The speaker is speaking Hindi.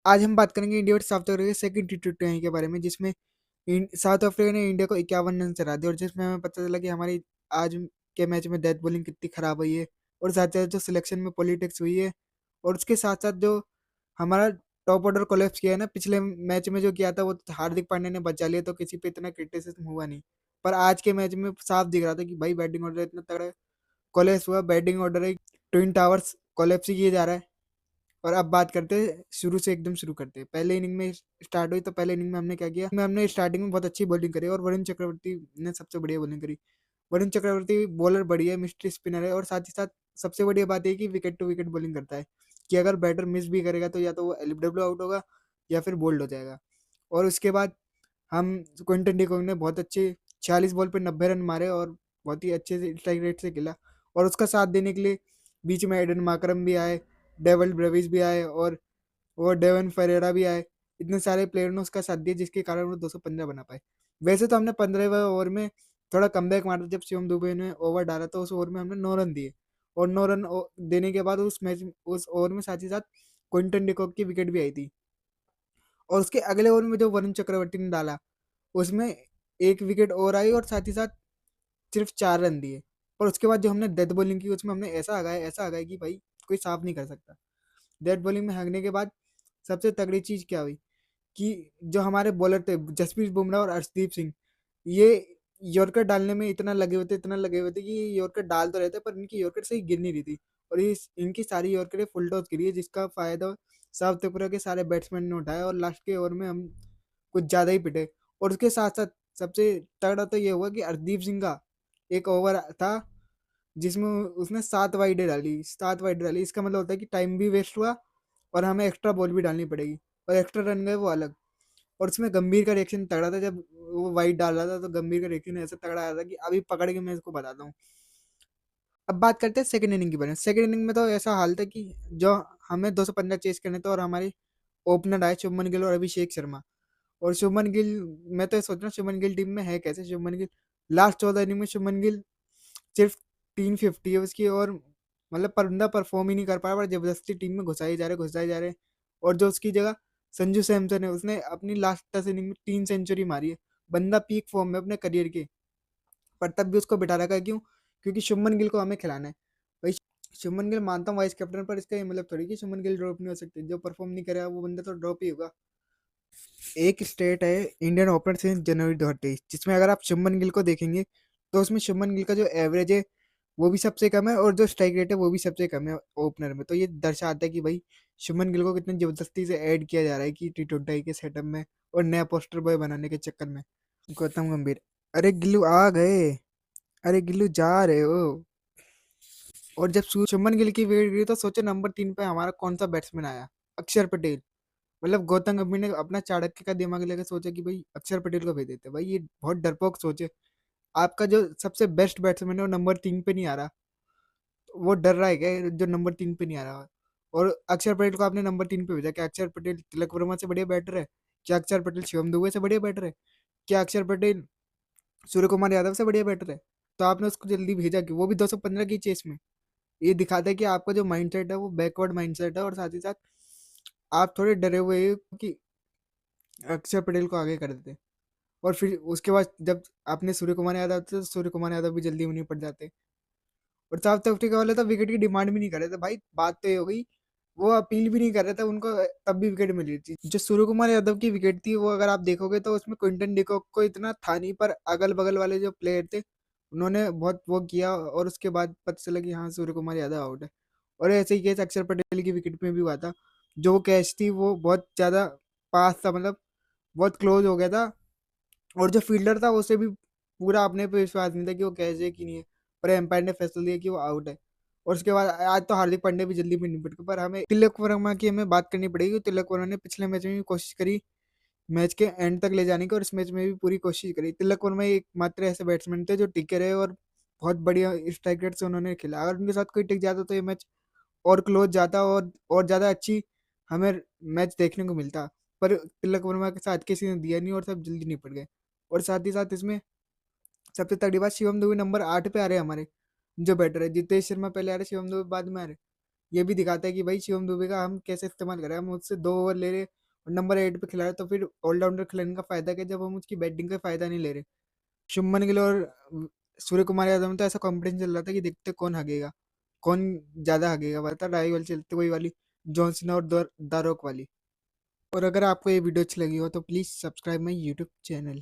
आज हम बात करेंगे इंडिया वर्सेस साउथ अफ्रीका के सेकंड टी20 के बारे में, जिसमें साउथ अफ्रीका ने इंडिया को 51 रन से हरा दिया और जिसमें हमें पता चला कि हमारी आज के मैच में डेथ बॉलिंग कितनी खराब हुई है और साथ साथ जो सिलेक्शन में पॉलिटिक्स हुई है और उसके साथ साथ जो हमारा टॉप ऑर्डर कोलैप्स किया है ना पिछले मैच में जो किया था वो हार्दिक पांड्या ने बचा लिया तो किसी पे इतना क्रिटिसिज्म हुआ नहीं। पर आज के मैच में साफ दिख रहा था कि भाई बैटिंग ऑर्डर इतना तगड़ा कोलैप्स हुआ, बैटिंग ऑर्डर है ट्विन टावर्स कोलैप्स ही किए जा रहा है। और अब बात करते हैं शुरू से, एकदम शुरू करते हैं। पहले इनिंग में स्टार्ट हुई तो पहले इनिंग में हमने क्या किया, हमने स्टार्टिंग में बहुत अच्छी बॉलिंग करी और वरुण चक्रवर्ती ने सबसे बढ़िया बॉलिंग करी। वरुण चक्रवर्ती बॉलर बढ़िया है, मिस्ट्री स्पिनर है और साथ ही साथ सबसे बढ़िया बात है कि विकेट टू विकेट बॉलिंग करता है कि अगर बैटर मिस भी करेगा तो या तो वो एलबीडब्ल्यू आउट होगा या फिर बोल्ड हो जाएगा। और उसके बाद हम क्विंटन डिकॉक ने बहुत अच्छे 46 बॉल पे 90 रन मारे और बहुत ही अच्छे से स्ट्राइक रेट से खेला। और उसका साथ देने के लिए बीच में एडन माकरम भी आए, डेवल ब्रेविस भी आए और डेवन फेरेरा भी आए। इतने सारे प्लेयर ने उसका साथ दिया जिसके कारण वो 215 बना पाए। वैसे तो हमने 15वें ओवर में थोड़ा कमबैक मारा जब शिवम दुबे ने ओवर डाला तो उस ओवर में हमने 9 रन दिए और 9 रन देने के बाद उस ओवर में साथ ही साथ क्विंटन डिकॉक की विकेट भी आई थी। और उसके अगले ओवर में जो वरुण चक्रवर्ती ने डाला उसमें एक विकेट और आई और साथ ही साथ सिर्फ 4 रन दिए। और उसके बाद जो हमने डेथ बॉलिंग की उसमें हमने ऐसा आगाया कि भाई कोई साफ नहीं कर सकता। डेथ बॉलिंग में हगने के बाद सबसे तगड़ी चीज क्या हुई कि जो हमारे बॉलर थे जसप्रीत बुमराह और अर्शदीप सिंह, ये यॉर्कर डालने में इतना लगे हुए थे कि ये यॉर्कर डाल तो रहते पर इनकी यॉर्कर सही गिर नहीं रही थी। और ये इनकी सारी यॉर्करें फुल टॉस गिरी है जिसका फायदा साउथ त्रिपुरा के सारे बैट्समैन ने उठाया और लास्ट के ओवर में हम कुछ ज़्यादा ही पिटे। और उसके साथ साथ सबसे तगड़ा तो ये हुआ कि अर्शदीप सिंह का एक ओवर था जिसमें उसने 7 वाइडें डाली। इसका मतलब होता है कि टाइम भी वेस्ट हुआ और हमें एक्स्ट्रा बॉल भी डालनी पड़ेगी और एक्स्ट्रा रन गए वो अलग। और उसमें गंभीर का रिएक्शन तगड़ा था जब वो वाइड डाल रहा था तो गंभीर का रिएक्शन ऐसा तगड़ा आया था कि अभी पकड़ के मैं इसको बताता हूँ। अब बात करते हैं सेकंड इनिंग की बारे में। सेकंड इनिंग में तो ऐसा हाल था कि जो हमें 215 चेस करने थे और हमारे ओपनर आए शुभमन गिल और अभिषेक शर्मा। और शुभमन गिल, मैं तो ये सोच रहा हूँ शुभमन गिल टीम में है कैसे। शुभमन गिल लास्ट 14 इनिंग में शुभमन गिल सिर्फ 350 है उसकी और मतलब बंदा परफॉर्म ही नहीं कर पा रहा, जबरदस्ती टीम में घुसाए जा रहे। और जो उसकी जगह संजू सैमसन है उसने अपनी लास्ट 10 इनिंग में 3 सेंचुरी मारी है। बंदा पीक फॉर्म में अपने करियर के, पर तब भी उसको बिठा रखा है। क्यों? क्योंकि शुभमन गिल को हमें खिलाना है भाई। शुभमन गिल मानता हूँ वाइस कैप्टन, पर इसका ये मतलब थोड़ी कि शुभमन गिल ड्रॉप नहीं हो सकते। जो परफॉर्म नहीं करेगा वो बंदा तो ड्रॉप ही होगा। एक स्टेट है इंडियन ओपन सिंस जनवरी 2023, जिसमें अगर आप शुभमन गिल को देखेंगे तो उसमें शुभमन गिल का जो एवरेज है वो भी सबसे कम है और जो स्ट्राइक रेट है वो भी सबसे कम है ओपनर में। तो ये दर्शाता है कि भाई शुभमन गिल को कितनी जबरदस्ती से ऐड किया जा रहा है कि टी20 के सेटअप में और नया पोस्टर बॉय बनाने के चक्कर में। गौतम गंभीर, अरे गिल्लू आ गए, अरे गिल्लू जा रहे हो। और जब शुभमन गिल की विकेट गिरी तो सोचो नंबर 3 पे हमारा कौन सा बैट्समैन आया, अक्षर पटेल। मतलब गौतम गंभीर ने अपना चाणक्य का दिमाग लेकर सोचा कि भाई अक्षर पटेल को भेज देते। भाई ये बहुत डरपोक सोचे। आपका जो सबसे बेस्ट बैट्समैन है वो नंबर 3 पे नहीं आ रहा, वो डर रहा है क्या जो नंबर 3 पे नहीं आ रहा। और अक्षर पटेल को आपने नंबर 3 पे भेजा, क्या अक्षर पटेल तिलक वर्मा से बढ़िया बैटर है? क्या अक्षर पटेल शिवम दुबे से बढ़िया बैटर है? क्या अक्षर पटेल सूर्य कुमार यादव से बढ़िया बैटर है? तो आपने उसको जल्दी भेजा कि वो भी 215 की चेस में। ये दिखाता है कि आपका जो माइंडसेट है वो बैकवर्ड माइंडसेट है और साथ ही साथ आप थोड़े डरे हुए हो कि अक्षर पटेल को आगे कर देते। और फिर उसके बाद जब आपने सूर्य कुमार यादव थे तो सूर्य कुमार यादव भी जल्दी में नहीं पड़ जाते। और साउथ अफ्रीका वाले तो विकेट की डिमांड भी नहीं कर रहे थे भाई। बात तो ये हो गई, वो अपील भी नहीं कर रहे थे, उनको तब भी विकेट मिली थी। जो सूर्य कुमार यादव की विकेट थी वो अगर आप देखोगे तो उसमें क्विंटन डिकॉक को इतना था नहीं, पर अगल बगल वाले जो प्लेयर थे उन्होंने बहुत वो किया और उसके बाद पता चला कि हाँ सूर्य कुमार यादव आउट है। और ऐसे ही केस अक्षर पटेल की विकेट में भी हुआ था। जो कैच थी वो बहुत ज्यादा पास था, मतलब बहुत क्लोज हो गया था। और जो फील्डर था उसे भी पूरा अपने पे विश्वास नहीं था कि वो कैच है कि नहीं है, पर एम्पायर ने फैसला दिया कि वो आउट है। और उसके बाद आज तो हार्दिक पांड्या भी जल्दी में निपट गए। पर हमें तिलक वर्मा की हमें बात करनी पड़ेगी। तिलक वर्मा ने पिछले मैच में भी कोशिश करी मैच के एंड तक ले जाने की और इस मैच में भी पूरी कोशिश करी। तिलक वर्मा एक मात्र ऐसे बैट्समैन थे जो टिके रहे और बहुत बढ़िया स्ट्राइक रेट से उन्होंने खेला। अगर उनके साथ कोई टिक जाता तो ये मैच और क्लोज जाता और ज्यादा अच्छी हमें मैच देखने को मिलता। पर तिलक वर्मा के साथ किसी ने दिया नहीं और सब जल्दी निपट गए। और साथ ही साथ इसमें सबसे तगड़ी बात, शिवम दुबे नंबर 8 पे आ रहे हैं हमारे जो बैटर है। जितेश शर्मा पहले आ रहे, शिवम दुबे बाद में आ रहे। ये भी दिखाता है कि भाई शिवम दुबे का हम कैसे इस्तेमाल करें। हम उससे 2 ओवर ले रहे और नंबर 8 पे खिला रहे, तो फिर ऑलराउंडर खिलाने का फ़ायदा क्या, जब हम उसकी बैटिंग का फ़ायदा नहीं ले रहे। शुभमन गिल और सूर्य कुमार यादव में तो ऐसा कॉम्पिटिशन चल रहा था कि देखते कौन हगेगा, कौन ज़्यादा हगेगा, पता ढाई वाली चलती वही वाली, जॉन सीना और दारोक वाली। और अगर आपको ये वीडियो अच्छी लगी हो तो please subscribe my YouTube channel.